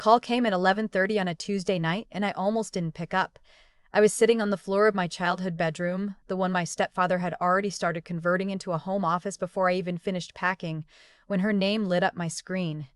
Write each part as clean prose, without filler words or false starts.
Call came at 11:30 on a Tuesday night, and I almost didn't pick up. I was sitting on the floor of my childhood bedroom, the one my stepfather had already started converting into a home office before I even finished packing, when her name lit up my screen.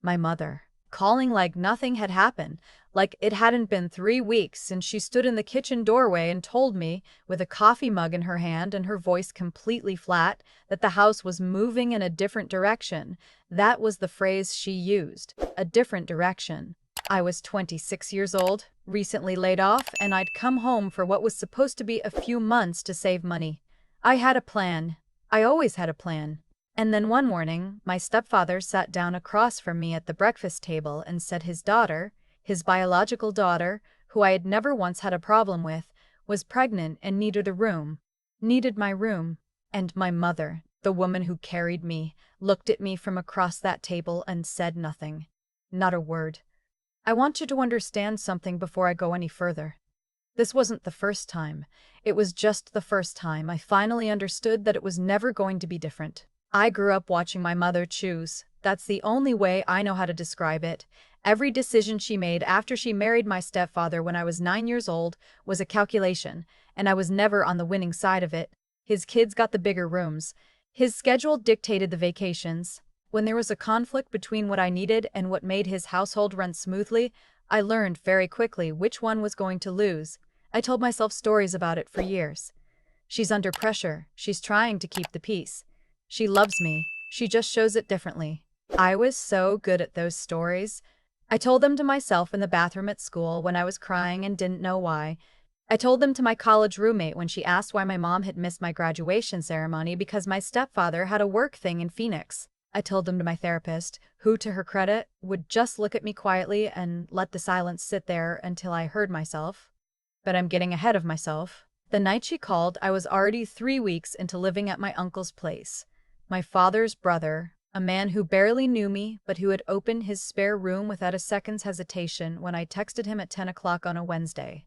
My mother. Calling like nothing had happened, like it hadn't been 3 weeks since she stood in the kitchen doorway and told me, with a coffee mug in her hand and her voice completely flat, that the house was moving in a different direction. That was the phrase she used, a different direction. I was 26 years old, recently laid off, and I'd come home for what was supposed to be a few months to save money. I had a plan. I always had a plan. And then one morning, my stepfather sat down across from me at the breakfast table and said his daughter, his biological daughter, who I had never once had a problem with, was pregnant and needed a room. Needed my room. And my mother, the woman who carried me, looked at me from across that table and said nothing. Not a word. I want you to understand something before I go any further. This wasn't the first time. It was just the first time I finally understood that it was never going to be different. I grew up watching my mother choose. That's the only way I know how to describe it. Every decision she made after she married my stepfather when I was 9 years old was a calculation, and I was never on the winning side of it. His kids got the bigger rooms. His schedule dictated the vacations. When there was a conflict between what I needed and what made his household run smoothly, I learned very quickly which one was going to lose. I told myself stories about it for years. She's under pressure. She's trying to keep the peace. She loves me. She just shows it differently. I was so good at those stories. I told them to myself in the bathroom at school when I was crying and didn't know why. I told them to my college roommate when she asked why my mom had missed my graduation ceremony because my stepfather had a work thing in Phoenix. I told them to my therapist, who, to her credit, would just look at me quietly and let the silence sit there until I heard myself. But I'm getting ahead of myself. The night she called, I was already 3 weeks into living at my uncle's place. My father's brother, a man who barely knew me but who had opened his spare room without a second's hesitation when I texted him at 10 o'clock on a Wednesday.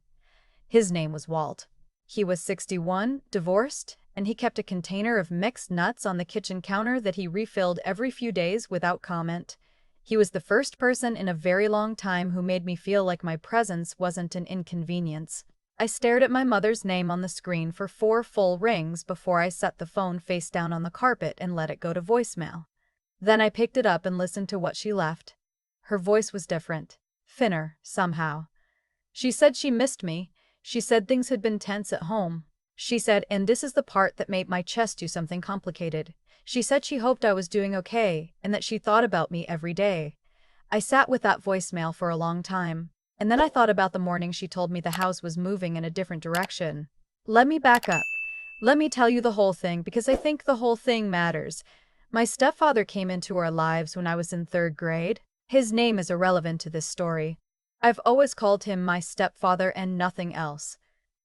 His name was Walt. He was 61, divorced, and he kept a container of mixed nuts on the kitchen counter that he refilled every few days without comment. He was the first person in a very long time who made me feel like my presence wasn't an inconvenience. I stared at my mother's name on the screen for 4 full rings before I set the phone face down on the carpet and let it go to voicemail. Then I picked it up and listened to what she left. Her voice was different, thinner, somehow. She said she missed me. She said things had been tense at home. She said, and this is the part that made my chest do something complicated. She said she hoped I was doing okay and that she thought about me every day. I sat with that voicemail for a long time. And then I thought about the morning she told me the house was moving in a different direction. Let me back up. Let me tell you the whole thing because I think the whole thing matters. My stepfather came into our lives when I was in 3rd grade. His name is irrelevant to this story. I've always called him my stepfather and nothing else.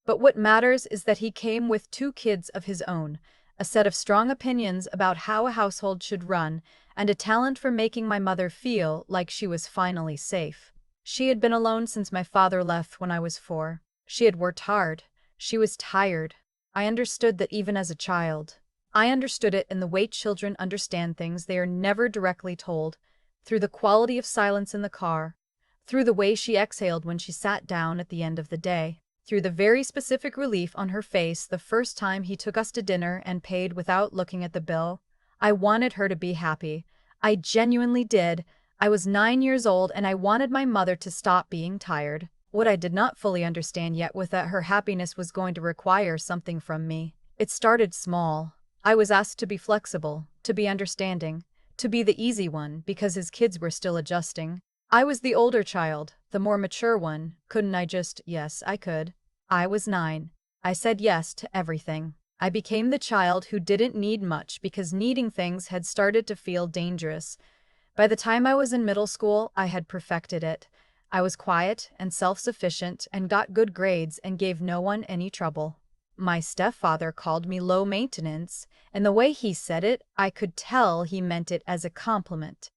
But what matters is that he came with 2 kids of his own, a set of strong opinions about how a household should run, and a talent for making my mother feel like she was finally safe. She had been alone since my father left when I was 4. She had worked hard. She was tired. I understood that even as a child. I understood it in the way children understand things they are never directly told, through the quality of silence in the car, through the way she exhaled when she sat down at the end of the day, through the very specific relief on her face the first time he took us to dinner and paid without looking at the bill. I wanted her to be happy. I genuinely did. I was 9 years old and I wanted my mother to stop being tired. What I did not fully understand yet was that her happiness was going to require something from me. It started small. I was asked to be flexible, to be understanding, to be the easy one because his kids were still adjusting. I was the older child, the more mature one. Couldn't I just— Yes, I could. I was 9. I said yes to everything. I became the child who didn't need much because needing things had started to feel dangerous. By the time I was in middle school, I had perfected it. I was quiet and self-sufficient and got good grades and gave no one any trouble. My stepfather called me low maintenance, and the way he said it, I could tell he meant it as a compliment.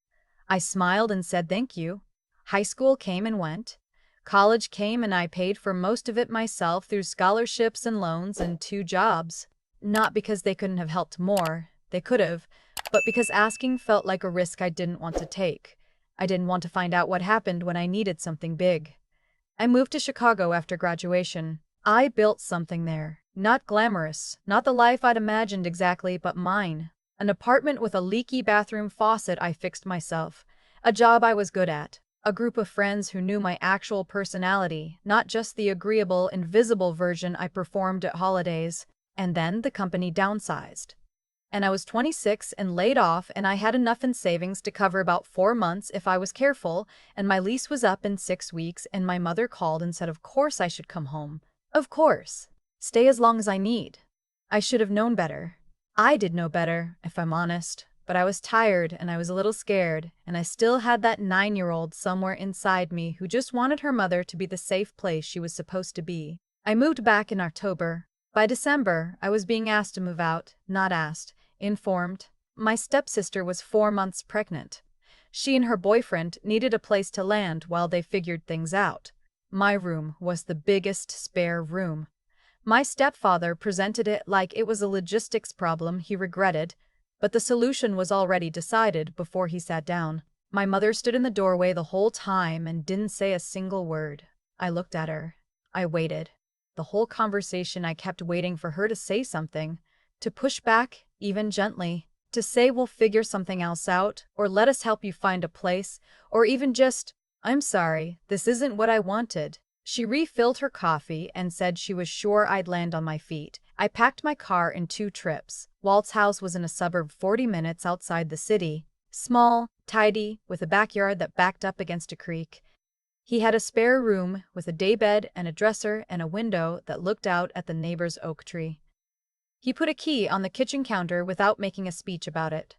I smiled and said thank you. High school came and went. College came and I paid for most of it myself through scholarships and loans and 2 jobs. Not because they couldn't have helped more, they could have, but because asking felt like a risk I didn't want to take. I didn't want to find out what happened when I needed something big. I moved to Chicago after graduation. I built something there. Not glamorous, not the life I'd imagined exactly, but mine. An apartment with a leaky bathroom faucet I fixed myself. A job I was good at. A group of friends who knew my actual personality, not just the agreeable, invisible version I performed at holidays. And then the company downsized. And I was 26 and laid off, and I had enough in savings to cover about 4 months if I was careful, and my lease was up in 6 weeks, and my mother called and said of course I should come home. Of course. Stay as long as I need. I should have known better. I did know better, if I'm honest, but I was tired and I was a little scared, and I still had that 9-year-old somewhere inside me who just wanted her mother to be the safe place she was supposed to be. I moved back in October. By December, I was being asked to move out, not asked. Informed. My stepsister was 4 months pregnant. She and her boyfriend needed a place to land while they figured things out. My room was the biggest spare room. My stepfather presented it like it was a logistics problem he regretted, but the solution was already decided before he sat down. My mother stood in the doorway the whole time and didn't say a single word. I looked at her. I waited. The whole conversation I kept waiting for her to say something, to push back, even gently, to say we'll figure something else out, or let us help you find a place, or even just, I'm sorry, this isn't what I wanted. She refilled her coffee and said she was sure I'd land on my feet. I packed my car in 2 trips. Walt's house was in a suburb 40 minutes outside the city. Small, tidy, with a backyard that backed up against a creek. He had a spare room with a daybed and a dresser and a window that looked out at the neighbor's oak tree. He put a key on the kitchen counter without making a speech about it.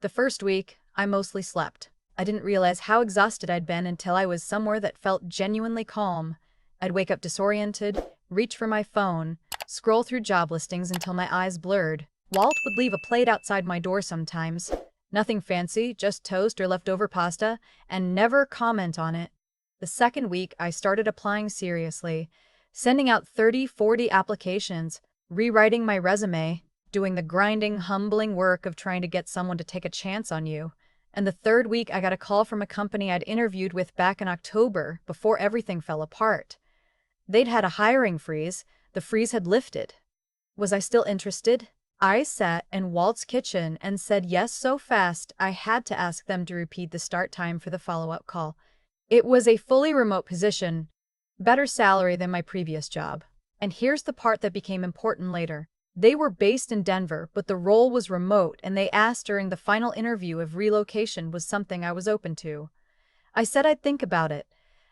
The first week, I mostly slept. I didn't realize how exhausted I'd been until I was somewhere that felt genuinely calm. I'd wake up disoriented, reach for my phone, scroll through job listings until my eyes blurred. Walt would leave a plate outside my door sometimes. Nothing fancy, just toast or leftover pasta, and never comment on it. The second week, I started applying seriously, sending out 30-40 applications, rewriting my resume, doing the grinding, humbling work of trying to get someone to take a chance on you. And the third week, I got a call from a company I'd interviewed with back in October, before everything fell apart. They'd had a hiring freeze. The freeze had lifted. Was I still interested? I sat in Walt's kitchen and said yes so fast I had to ask them to repeat the start time for the follow-up call. It was a fully remote position, better salary than my previous job. And here's the part that became important later. They were based in Denver, but the role was remote, and they asked during the final interview if relocation was something I was open to. I said I'd think about it.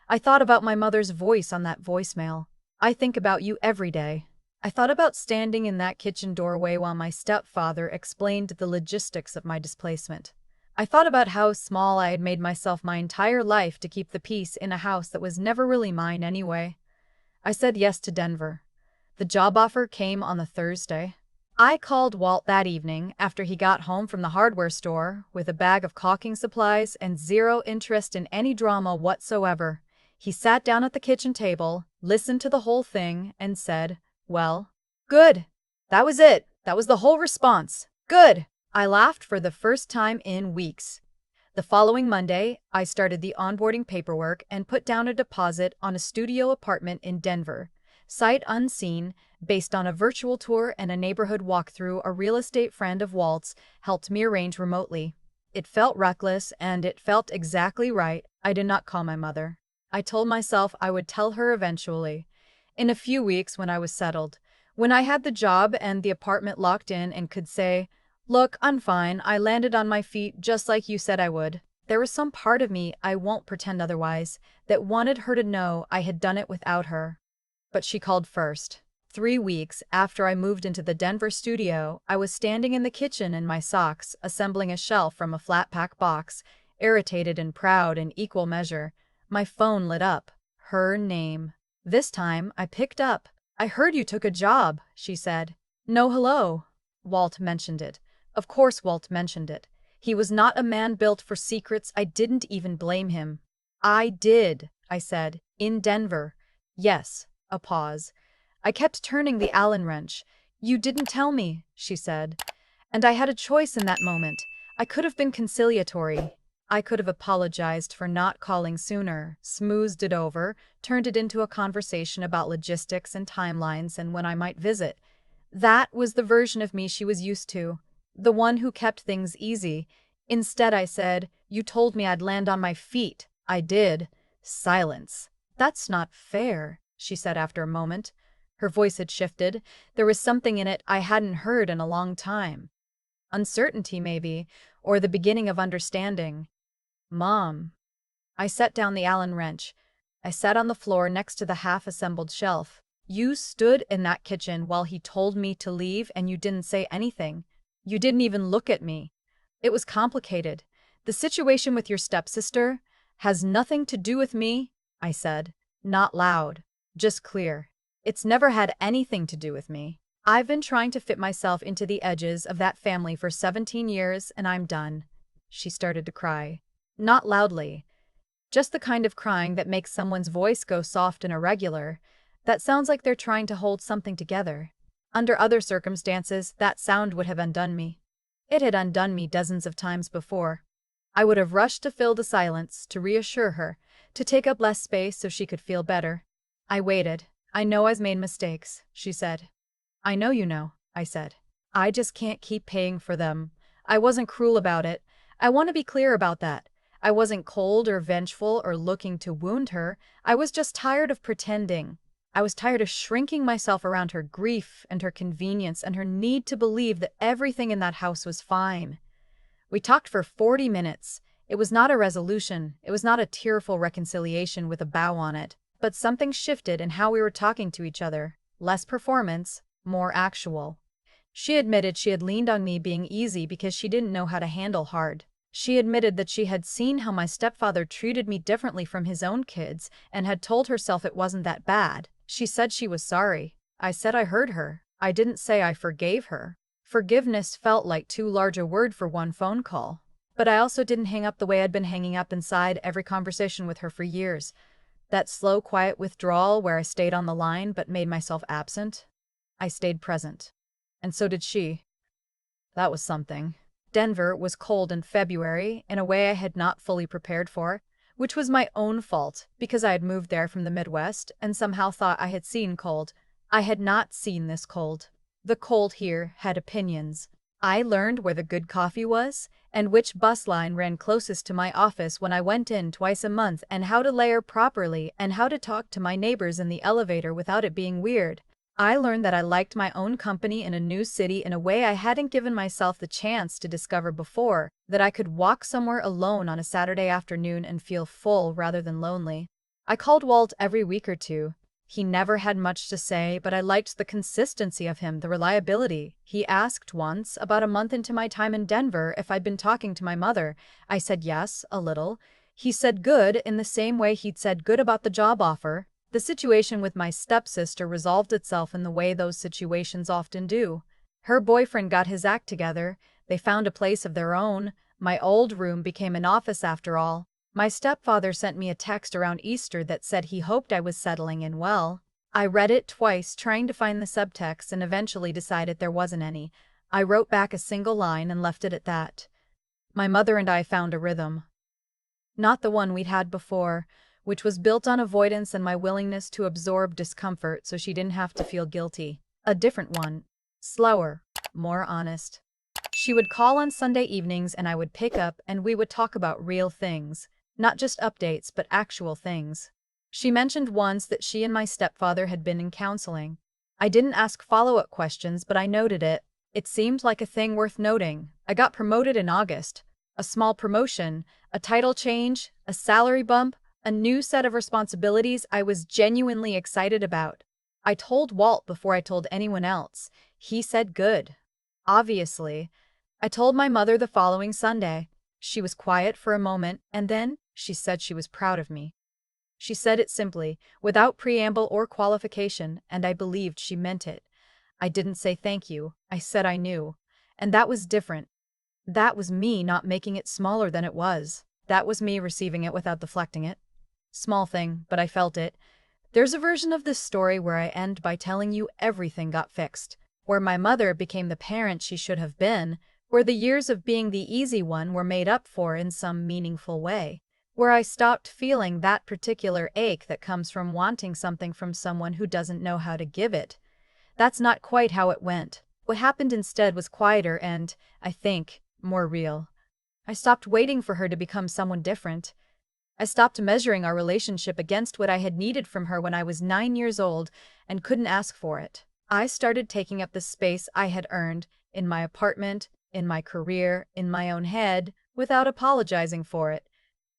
I thought about my mother's voice on that voicemail. I think about you every day. I thought about standing in that kitchen doorway while my stepfather explained the logistics of my displacement. I thought about how small I had made myself my entire life to keep the peace in a house that was never really mine anyway. I said yes to Denver. The job offer came on the Thursday. I called Walt that evening after he got home from the hardware store with a bag of caulking supplies and zero interest in any drama whatsoever. He sat down at the kitchen table, listened to the whole thing, and said, "Well, good. That was it. That was the whole response. Good." I laughed for the first time in weeks. The following Monday, I started the onboarding paperwork and put down a deposit on a studio apartment in Denver. Sight unseen, based on a virtual tour and a neighborhood walkthrough a real estate friend of Walt's helped me arrange remotely. It felt reckless, and it felt exactly right. I did not call my mother. I told myself I would tell her eventually. In a few weeks, when I was settled. When I had the job and the apartment locked in and could say, "Look, I'm fine. I landed on my feet just like you said I would." There was some part of me, I won't pretend otherwise, that wanted her to know I had done it without her. But she called first. 3 weeks after I moved into the Denver studio, I was standing in the kitchen in my socks, assembling a shelf from a flat-pack box, irritated and proud in equal measure. My phone lit up. Her name. This time, I picked up. "I heard you took a job," she said. "No, hello." Walt mentioned it. Of course Walt mentioned it. He was not a man built for secrets. I didn't even blame him. "I did," I said. "In Denver." "Yes." A pause. I kept turning the Allen wrench. "You didn't tell me," she said. And I had a choice in that moment. I could have been conciliatory. I could have apologized for not calling sooner, smoothed it over, turned it into a conversation about logistics and timelines and when I might visit. That was the version of me she was used to, the one who kept things easy. Instead, I said, "You told me I'd land on my feet. I did." Silence. "That's not fair," she said after a moment. Her voice had shifted. There was something in it I hadn't heard in a long time. Uncertainty, maybe, or the beginning of understanding. "Mom." I set down the Allen wrench. I sat on the floor next to the half-assembled shelf. "You stood in that kitchen while he told me to leave and you didn't say anything. You didn't even look at me. It was complicated. The situation with your stepsister has nothing to do with me," I said. Not loud, just clear. "It's never had anything to do with me. I've been trying to fit myself into the edges of that family for 17 years and I'm done." She started to cry. Not loudly. Just the kind of crying that makes someone's voice go soft and irregular. That sounds like they're trying to hold something together. Under other circumstances, that sound would have undone me. It had undone me dozens of times before. I would have rushed to fill the silence, to reassure her, to take up less space so she could feel better. I waited. "I know I've made mistakes," she said. "I know you know," I said. "I just can't keep paying for them." I wasn't cruel about it. I want to be clear about that. I wasn't cold or vengeful or looking to wound her. I was just tired of pretending. I was tired of shrinking myself around her grief and her convenience and her need to believe that everything in that house was fine. We talked for 40 minutes. It was not a resolution. It was not a tearful reconciliation with a bow on it. But something shifted in how we were talking to each other. Less performance, more actual. She admitted she had leaned on me being easy because she didn't know how to handle hard. She admitted that she had seen how my stepfather treated me differently from his own kids and had told herself it wasn't that bad. She said she was sorry. I said I heard her. I didn't say I forgave her. Forgiveness felt like too large a word for one phone call. But I also didn't hang up the way I'd been hanging up inside every conversation with her for years. That slow, quiet withdrawal where I stayed on the line but made myself absent. I stayed present. And so did she. That was something. Denver was cold in February in a way I had not fully prepared for, which was my own fault because I had moved there from the Midwest and somehow thought I had seen cold. I had not seen this cold. The cold here had opinions. I learned where the good coffee was and which bus line ran closest to my office when I went in twice a month and how to layer properly and how to talk to my neighbors in the elevator without it being weird. I learned that I liked my own company in a new city in a way I hadn't given myself the chance to discover before, that I could walk somewhere alone on a Saturday afternoon and feel full rather than lonely. I called Walt every week or two. He never had much to say, but I liked the consistency of him, the reliability. He asked once, about a month into my time in Denver, if I'd been talking to my mother. I said yes, a little. He said good in the same way he'd said good about the job offer. The situation with my stepsister resolved itself in the way those situations often do. Her boyfriend got his act together. They found a place of their own. My old room became an office after all. My stepfather sent me a text around Easter that said he hoped I was settling in well. I read it twice, trying to find the subtext, and eventually decided there wasn't any. I wrote back a single line and left it at that. My mother and I found a rhythm. Not the one we'd had before, which was built on avoidance and my willingness to absorb discomfort so she didn't have to feel guilty. A different one. Slower. More honest. She would call on Sunday evenings and I would pick up and we would talk about real things. Not just updates, but actual things. She mentioned once that she and my stepfather had been in counseling. I didn't ask follow-up questions, but I noted it. It seemed like a thing worth noting. I got promoted in August. A small promotion, a title change, a salary bump, a new set of responsibilities I was genuinely excited about. I told Walt before I told anyone else. He said good. Obviously. I told my mother the following Sunday. She was quiet for a moment, and then she said she was proud of me. She said it simply, without preamble or qualification, and I believed she meant it. I didn't say thank you. I said I knew. And that was different. That was me not making it smaller than it was. That was me receiving it without deflecting it. Small thing, but I felt it. There's a version of this story where I end by telling you everything got fixed, where my mother became the parent she should have been, where the years of being the easy one were made up for in some meaningful way, where I stopped feeling that particular ache that comes from wanting something from someone who doesn't know how to give it. That's not quite how it went. What happened instead was quieter and, I think, more real. I stopped waiting for her to become someone different. I stopped measuring our relationship against what I had needed from her when I was 9 years old and couldn't ask for it. I started taking up the space I had earned in my apartment, in my career, in my own head, without apologizing for it.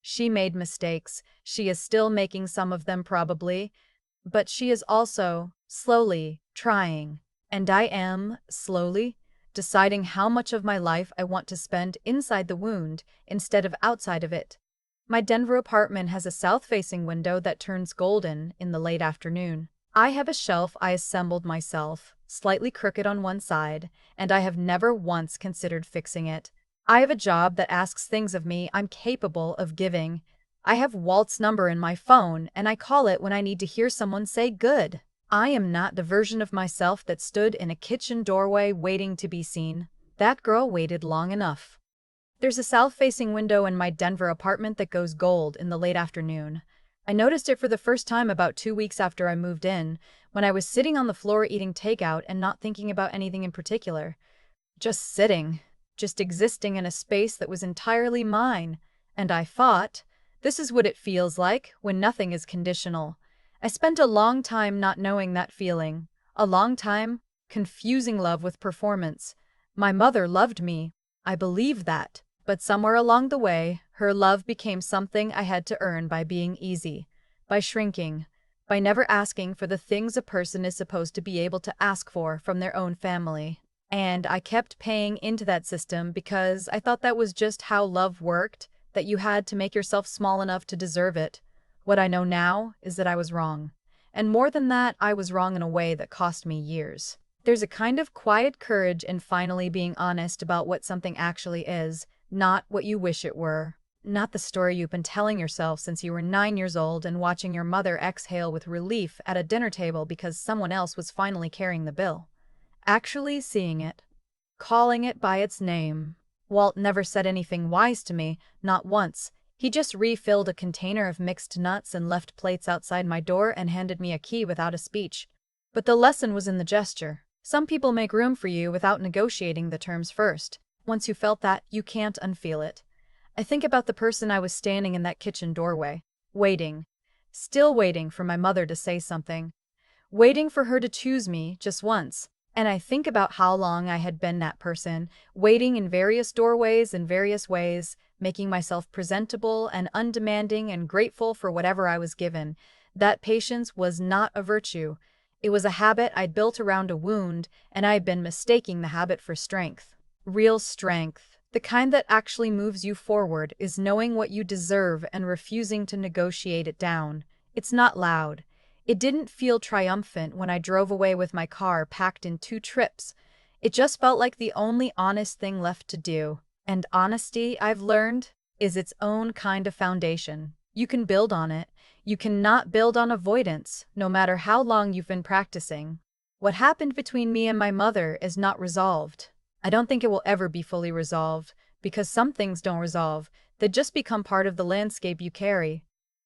She made mistakes. She is still making some of them probably, but she is also, slowly, trying. And I am, slowly, deciding how much of my life I want to spend inside the wound instead of outside of it. My Denver apartment has a south-facing window that turns golden in the late afternoon. I have a shelf I assembled myself, slightly crooked on one side, and I have never once considered fixing it. I have a job that asks things of me I'm capable of giving. I have Walt's number in my phone, and I call it when I need to hear someone say good. I am not the version of myself that stood in a kitchen doorway waiting to be seen. That girl waited long enough. There's a south-facing window in my Denver apartment that goes gold in the late afternoon. I noticed it for the first time about 2 weeks after I moved in, when I was sitting on the floor eating takeout and not thinking about anything in particular. Just sitting, just existing in a space that was entirely mine. And I thought, this is what it feels like when nothing is conditional. I spent a long time not knowing that feeling, a long time confusing love with performance. My mother loved me. I believed that. But somewhere along the way, her love became something I had to earn by being easy, by shrinking, by never asking for the things a person is supposed to be able to ask for from their own family. And I kept paying into that system because I thought that was just how love worked, that you had to make yourself small enough to deserve it. What I know now is that I was wrong. And more than that, I was wrong in a way that cost me years. There's a kind of quiet courage in finally being honest about what something actually is, not what you wish it were. Not the story you've been telling yourself since you were 9 years old and watching your mother exhale with relief at a dinner table because someone else was finally carrying the bill. Actually seeing it. Calling it by its name. Walt never said anything wise to me, not once. He just refilled a container of mixed nuts and left plates outside my door and handed me a key without a speech. But the lesson was in the gesture. Some people make room for you without negotiating the terms first. Once you felt that, you can't unfeel it. I think about the person I was standing in that kitchen doorway, waiting, still waiting for my mother to say something, waiting for her to choose me just once. And I think about how long I had been that person, waiting in various doorways in various ways, making myself presentable and undemanding and grateful for whatever I was given. That patience was not a virtue. It was a habit I'd built around a wound, and I had been mistaking the habit for strength. Real strength, the kind that actually moves you forward, is knowing what you deserve and refusing to negotiate it down. It's not loud. It didn't feel triumphant when I drove away with my car packed in 2 trips. It just felt like the only honest thing left to do. And honesty, I've learned, is its own kind of foundation. You can build on it. You cannot build on avoidance, no matter how long you've been practicing. What happened between me and my mother is not resolved. I don't think it will ever be fully resolved, because some things don't resolve. They just become part of the landscape you carry.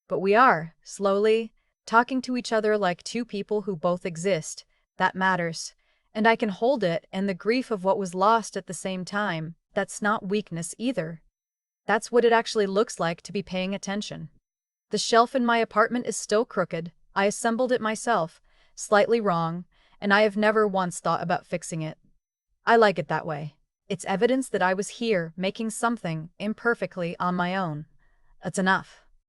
But we are, slowly, talking to each other like 2 people who both exist. That matters. And I can hold it and the grief of what was lost at the same time. That's not weakness either. That's what it actually looks like to be paying attention. The shelf in my apartment is still crooked. I assembled it myself, slightly wrong, and I have never once thought about fixing it. I like it that way. It's evidence that I was here, making something, imperfectly, on my own. That's enough.